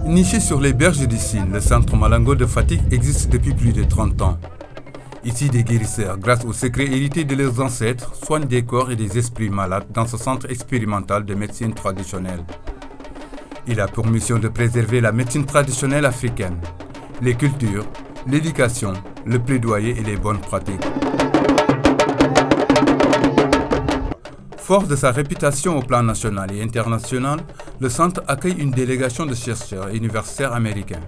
Niché sur les berges du Sine, le centre Malango de Fatick existe depuis plus de 30 ans. Ici, des guérisseurs, grâce aux secrets hérités de leurs ancêtres, soignent des corps et des esprits malades dans ce centre expérimental de médecine traditionnelle. Il a pour mission de préserver la médecine traditionnelle africaine, les cultures, l'éducation, le plaidoyer et les bonnes pratiques. Fort de sa réputation au plan national et international, le centre accueille une délégation de chercheurs et universitaires américains.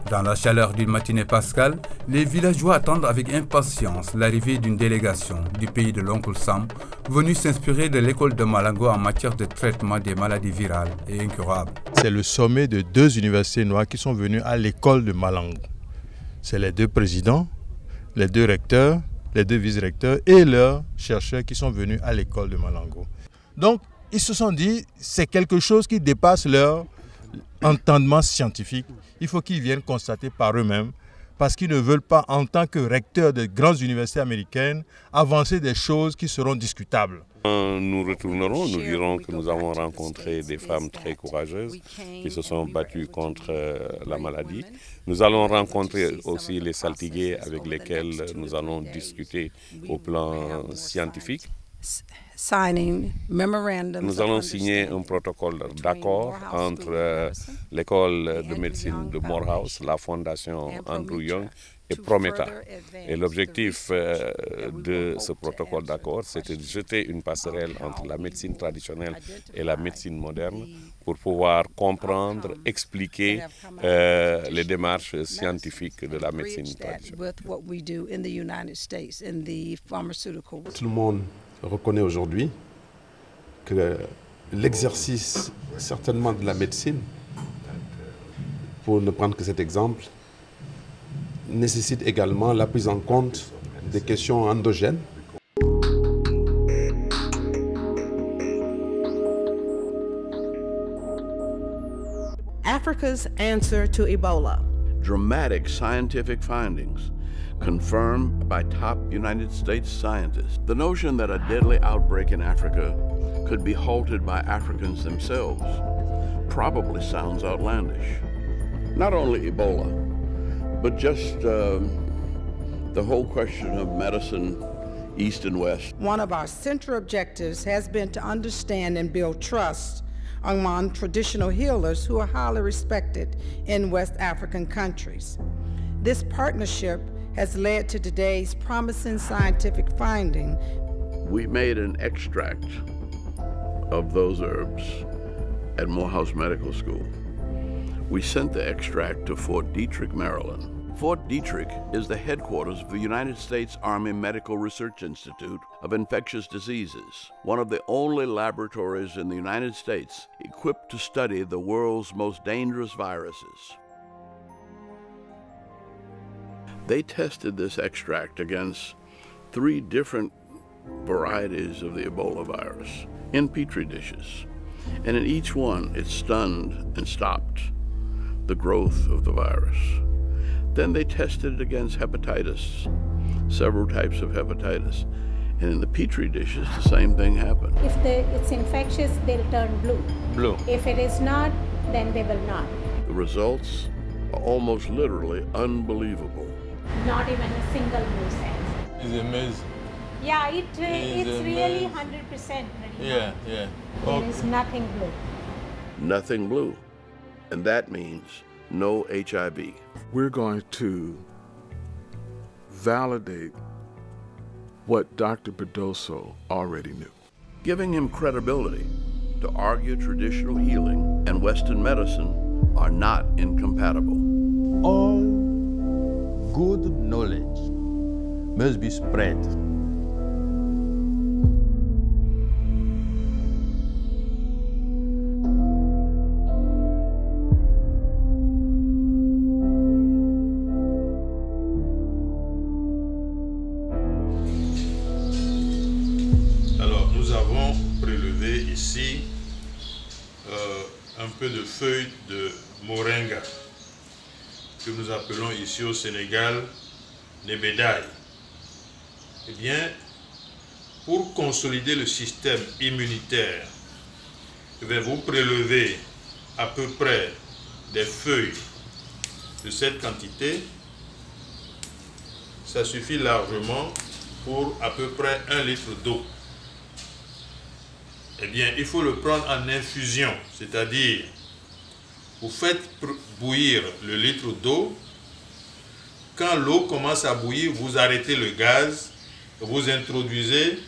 Dans la chaleur d'une matinée pascale, les villageois attendent avec impatience l'arrivée d'une délégation du pays de l'oncle Sam, venue s'inspirer de l'école de Malango en matière de traitement des maladies virales et incurables. C'est le sommet de 2 universités noires qui sont venus à l'école de Malango. C'est les 2 présidents, les 2 recteurs, les 2 vice-recteurs et leurs chercheurs qui sont venus à l'école de Malango. Donc, ils se sont dit, c'est quelque chose qui dépasse leur entendement scientifique. Il faut qu'ils viennent constater par eux-mêmes, parce qu'ils ne veulent pas, en tant que recteurs de grandes universités américaines, avancer des choses qui seront discutables. Nous retournerons, nous dirons que nous avons rencontré des femmes très courageuses qui se sont battues contre la maladie. Nous allons rencontrer aussi les saltigués avec lesquels nous allons discuter au plan scientifique. Nous allons signer un protocole d'accord entre l'école de médecine de Morehouse, la fondation Andrew Young et Prometa. Et l'objectif de ce protocole d'accord, c'était de jeter une passerelle entre la médecine traditionnelle et la médecine moderne pour pouvoir comprendre, expliquer les démarches scientifiques de la médecine traditionnelle. Tout le monde reconnaît aujourd'hui que l'exercice certainement de la médecine, pour ne prendre que cet exemple, nécessite également la prise en compte des questions endogènes. Africa's answer to Ebola. Dramatic scientific findings confirmed by top United States scientists. The notion that a deadly outbreak in Africa could be halted by Africans themselves probably sounds outlandish. Not only Ebola, but just the whole question of medicine, East and West. One of our central objectives has been to understand and build trust among traditional healers who are highly respected in West African countries. This partnership has led to today's promising scientific finding. We made an extract of those herbs at Morehouse Medical School. We sent the extract to Fort Detrick, Maryland. Fort Detrick is the headquarters of the United States Army Medical Research Institute of Infectious Diseases, one of the only laboratories in the United States equipped to study the world's most dangerous viruses. They tested this extract against 3 different varieties of the Ebola virus in Petri dishes. And in each one, it stunned and stopped the growth of the virus. Then they tested it against hepatitis, several types of hepatitis. And in the Petri dishes, the same thing happened. If it's infectious, they'll turn blue. Blue. If it is not, then they will not. The results are almost literally unbelievable. Not even a single blue cell. It's amazing. Yeah, it's really 100%. Yeah. There is nothing blue. Nothing blue. And that means no HIV. We're going to validate what Dr. Bedoso already knew. Giving him credibility to argue traditional healing and Western medicine are not incompatible. All good knowledge must be spread. Alors, nous avons prélevé ici un peu de feuilles de moringa, que nous appelons ici au Sénégal Nebedaï. Eh bien, pour consolider le système immunitaire, je vais vous prélever à peu près des feuilles de cette quantité, ça suffit largement pour à peu près 1 litre d'eau. Eh bien, il faut le prendre en infusion, c'est-à-dire vous faites bouillir le litre d'eau. Quand l'eau commence à bouillir, vous arrêtez le gaz, vous introduisez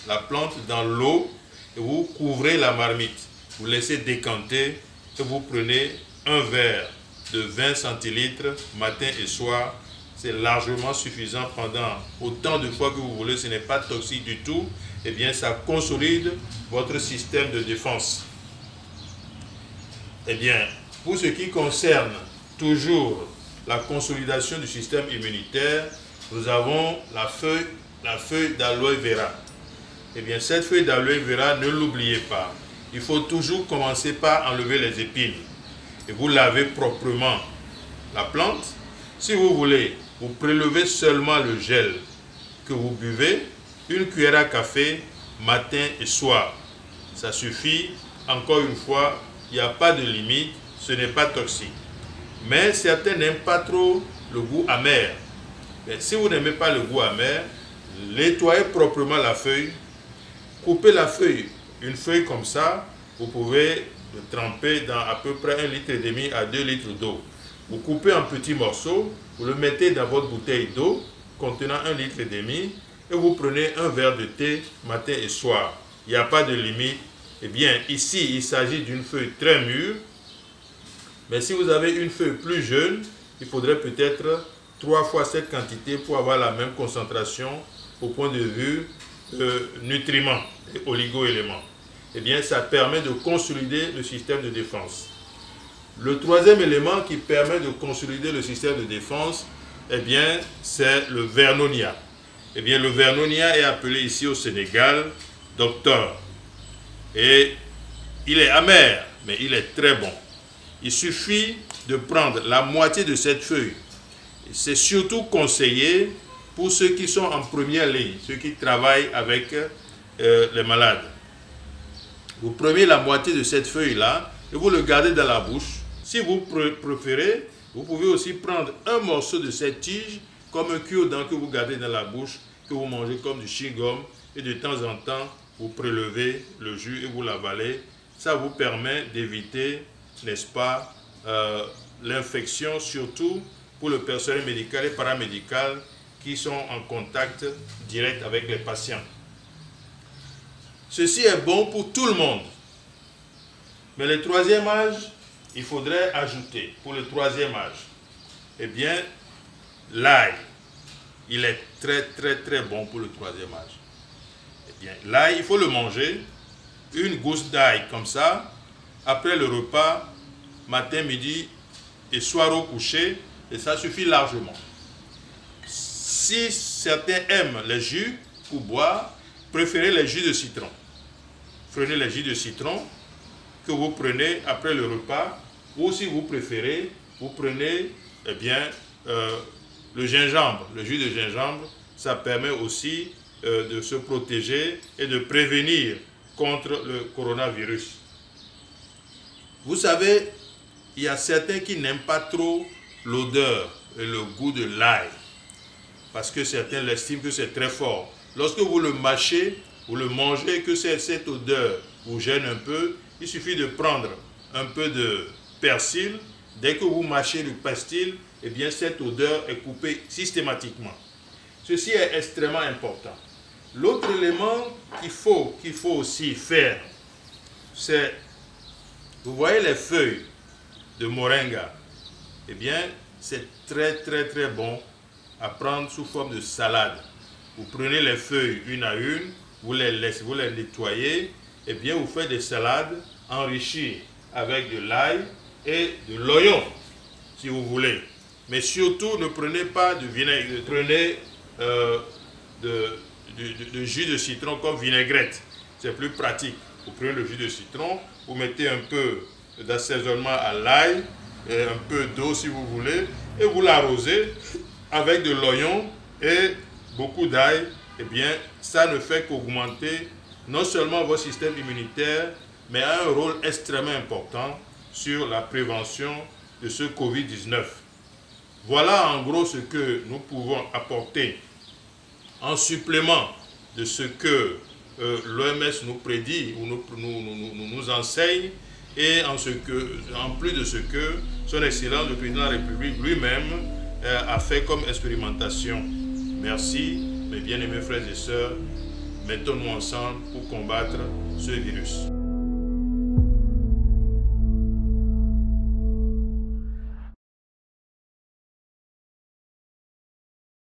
la plante dans l'eau et vous couvrez la marmite. Vous laissez décanter et vous prenez un verre de 20 centilitres matin et soir. C'est largement suffisant pendant autant de fois que vous voulez. Ce n'est pas toxique du tout. Eh bien, ça consolide votre système de défense. Eh bien, pour ce qui concerne toujours la consolidation du système immunitaire, nous avons la feuille d'aloe vera. Eh bien, cette feuille d'aloe vera, ne l'oubliez pas. Il faut toujours commencer par enlever les épines. Et vous lavez proprement la plante. Si vous voulez, vous prélevez seulement le gel que vous buvez, 1 cuillère à café, matin et soir. Ça suffit. Encore une fois, il n'y a pas de limite, ce n'est pas toxique. Mais certains n'aiment pas trop le goût amer. Mais si vous n'aimez pas le goût amer, nettoyez proprement la feuille, coupez la feuille, une feuille comme ça, vous pouvez le tremper dans à peu près 1,5 litre à 2 litres d'eau. Vous coupez en petits morceaux, vous le mettez dans votre bouteille d'eau contenant 1,5 litre et vous prenez un verre de thé matin et soir. Il n'y a pas de limite. Eh bien, ici, il s'agit d'une feuille très mûre. Mais si vous avez une feuille plus jeune, il faudrait peut-être 3 fois cette quantité pour avoir la même concentration au point de vue nutriments et oligo-éléments. Eh bien, ça permet de consolider le système de défense. Le troisième élément qui permet de consolider le système de défense, eh bien, c'est le Vernonia. Eh bien, le Vernonia est appelé ici au Sénégal docteur. Et il est amer, mais il est très bon. Il suffit de prendre la moitié de cette feuille. C'est surtout conseillé pour ceux qui sont en première ligne, ceux qui travaillent avec les malades. Vous prenez la moitié de cette feuille-là et vous le gardez dans la bouche. Si vous préférez, vous pouvez aussi prendre un morceau de cette tige comme un cure-dent que vous gardez dans la bouche, que vous mangez comme du chewing-gum et de temps en temps, vous prélevez le jus et vous l'avalez. Ça vous permet d'éviter, n'est-ce pas, l'infection, surtout pour le personnel médical et paramédical qui sont en contact direct avec les patients. Ceci est bon pour tout le monde. Mais le troisième âge, il faudrait ajouter, pour le troisième âge, eh bien, l'ail. Il est très bon pour le troisième âge. Eh bien, l'ail, il faut le manger, une gousse d'ail comme ça, après le repas, matin, midi et soir au coucher, et ça suffit largement. Si certains aiment les jus pour boire, préférez les jus de citron. Prenez les jus de citron que vous prenez après le repas, ou si vous préférez, vous prenez eh bien, le gingembre. Le jus de gingembre, ça permet aussi de se protéger et de prévenir contre le coronavirus. Vous savez, il y a certains qui n'aiment pas trop l'odeur et le goût de l'ail, parce que certains l'estiment que c'est très fort. Lorsque vous le mâchez, vous le mangez, que cette odeur vous gêne un peu, il suffit de prendre un peu de persil. Dès que vous mâchez le persil, eh bien cette odeur est coupée systématiquement. Ceci est extrêmement important. L'autre élément qu'il faut aussi faire, c'est, vous voyez les feuilles de moringa, eh bien c'est très bon à prendre sous forme de salade. Vous prenez les feuilles une à une, vous les nettoyez, et bien vous faites des salades enrichies avec de l'ail et de l'oignon, si vous voulez. Mais surtout, ne prenez pas de vinaigre, prenez de jus de citron comme vinaigrette. C'est plus pratique. Vous prenez le jus de citron, vous mettez un peu d'assaisonnement à l'ail, et un peu d'eau si vous voulez, et vous l'arrosez avec de l'oignon et beaucoup d'ail. Eh bien, ça ne fait qu'augmenter non seulement votre système immunitaire, mais a un rôle extrêmement important sur la prévention de ce Covid-19. Voilà en gros ce que nous pouvons apporter en supplément de ce que l'OMS nous prédit ou nous enseigne, et en plus de ce que son Excellence le Président de la République lui-même a fait comme expérimentation. Merci, mes bien-aimés frères et sœurs, mettons-nous ensemble pour combattre ce virus.